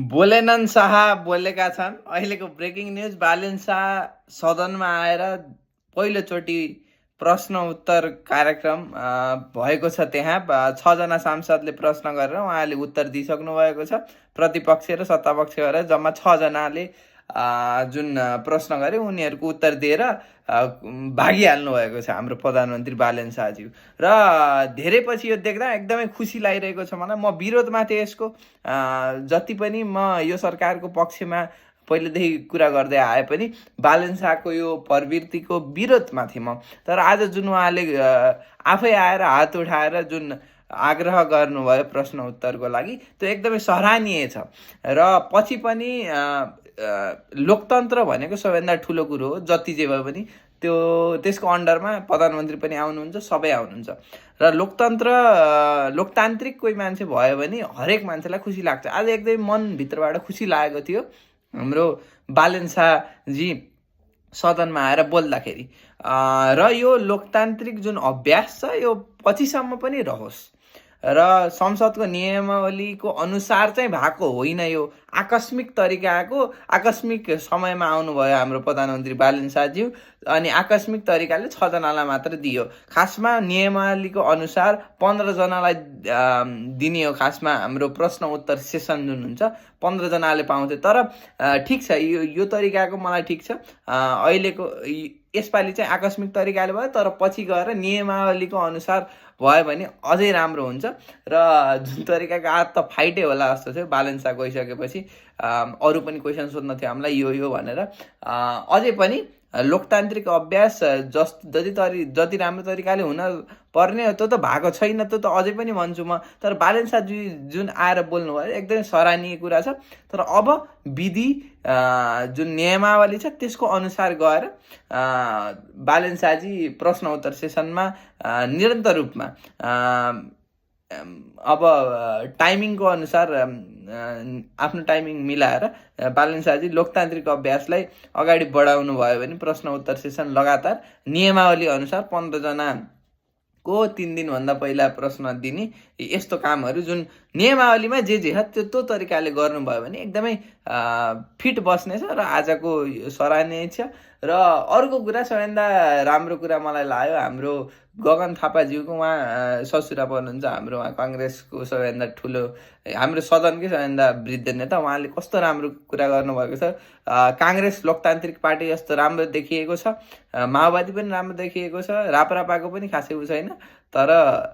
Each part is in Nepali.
बोलेनन् शाह बोलेका छन्। अहिलेको ब्रेकिङ न्युज, बालेन शाह सदनमा आएर पहिलोचोटि प्रश्न उत्तर कार्यक्रम भएको छ। त्यहाँ 6जना सांसदले प्रश्न गरेर उहाँले उत्तर दिइसक्नु भएको छ। प्रतिपक्ष र सत्तापक्ष गरेर जम्मा 6जनाले जुन प्रश्न गरे उनीहरूको उत्तर दिएर भागिहाल्नु भएको छ हाम्रो प्रधानमन्त्री बालेन शाहज्यू। र धेरै पछि यो देख्दा एकदमै खुसी लागिरहेको छ मलाई। म विरोधमा थिएँ यसको, जति पनि म यो सरकारको पक्षमा पहिलेदेखि कुरा गर्दै आए पनि बालेन शाहको यो प्रवृत्तिको विरोधमा थिएँ म। तर आज जुन उहाँले आफै आएर हात उठाएर जुन आग्रह गर्नुभयो प्रश्न उत्तरको लागि, त्यो एकदमै सराहनीय छ। र पछि पनि लोकतन्त्र भनेको सबैभन्दा ठुलो कुरो हो। जति जे भए पनि त्यसको अन्डरमा प्रधानमन्त्री पनि आउनुहुन्छ, सबै आउनुहुन्छ। र लोकतान्त्रिक कोही मान्छे भयो भने हरेक मान्छेलाई खुसी लाग्छ। आज एकदमै मनभित्रबाट खुसी लागेको थियो हाम्रो बालेन शाहजी सदनमा आएर बोल्दाखेरि। र यो लोकतान्त्रिक जुन अभ्यास छ यो पछिसम्म पनि रहोस्। र संसदको नियमावलीको अनुसार चाहिँ भएको होइन, यो आकस्मिक तरिकाको आकस्मिक समयमा आउनुभयो हाम्रो प्रधानमन्त्री बालेन शाहज्यू, अनि आकस्मिक तरिकाले 6जनालाई मात्र दियो। खासमा नियमावलीको अनुसार 15जनालाई दिने हो। खासमा हाम्रो प्रश्न उत्तर सेसन जुन हुन्छ 15जनाले पाउँथे। तर ठिक छ, यो तरिकाको मलाई ठिक छ। अहिलेको यसपालि चाहिँ आकस्मिक तरिकाले भयो, तर पछि गएर नियमावलीको अनुसार भयो भने अझै राम्रो हुन्छ। र जुन तरिकाको आज त फाइटै होला जस्तो थियो बालेन शाह गइसकेपछि। अरू पनि क्वेसन सोध्न थियो हामीलाई यो भनेर। अझै पनि लोकतान्त्रिक अभ्यास जति राम्रो तरिकाले हुन पर्ने हो त्यो त भएको छैन, त्यो त अझै पनि भन्छु म। तर बालेन शाहजी जुन आएर बोल्नुभयो एकदमै सराहनीय कुरा छ। तर अब विधि जुन नियमावली छ त्यसको अनुसार गएर बालेन शाहजी प्रश्न उत्तर सेसनमा निरन्तर रूपमा अब टाइमिङको अनुसार आफ्नो टाइमिङ मिलाएर बालेन शाहजी लोकतान्त्रिक अभ्यासलाई अगाडि बढाउनु भयो भने प्रश्न उत्तर सेसन लगातार नियमावली अनुसार 15जनाको 3 दिनभन्दा पहिला प्रश्न दिने यस्तो कामहरू जुन नियमावलीमा जे छ त्यो तरिकाले गर्नुभयो भने एकदमै फिट बस्नेछ। र आजको सराहनीय छ। र अर्को कुरा, सबैभन्दा राम्रो कुरा मलाई लाग्यो हाम्रो गगन थापाज्यूको, उहाँ ससुरा पर्नुहुन्छ हाम्रो, उहाँ काङ्ग्रेसको सबैभन्दा ठुलो, हाम्रो सदनकै सबैभन्दा वृद्ध नेता। उहाँले कस्तो राम्रो कुरा गर्नुभएको छ। काङ्ग्रेस लोकतान्त्रिक पार्टी जस्तो राम्रो देखिएको छ, माओवादी पनि राम्रो देखिएको छ, राप्रपाको पनि खासै उ छैन। तर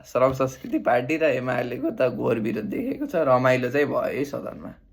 श्रम संस्कृति पार्टी र एमालेको त घोर विरोध देखिएको छ। रमाइलो चाहिँ भयो है सदनमा।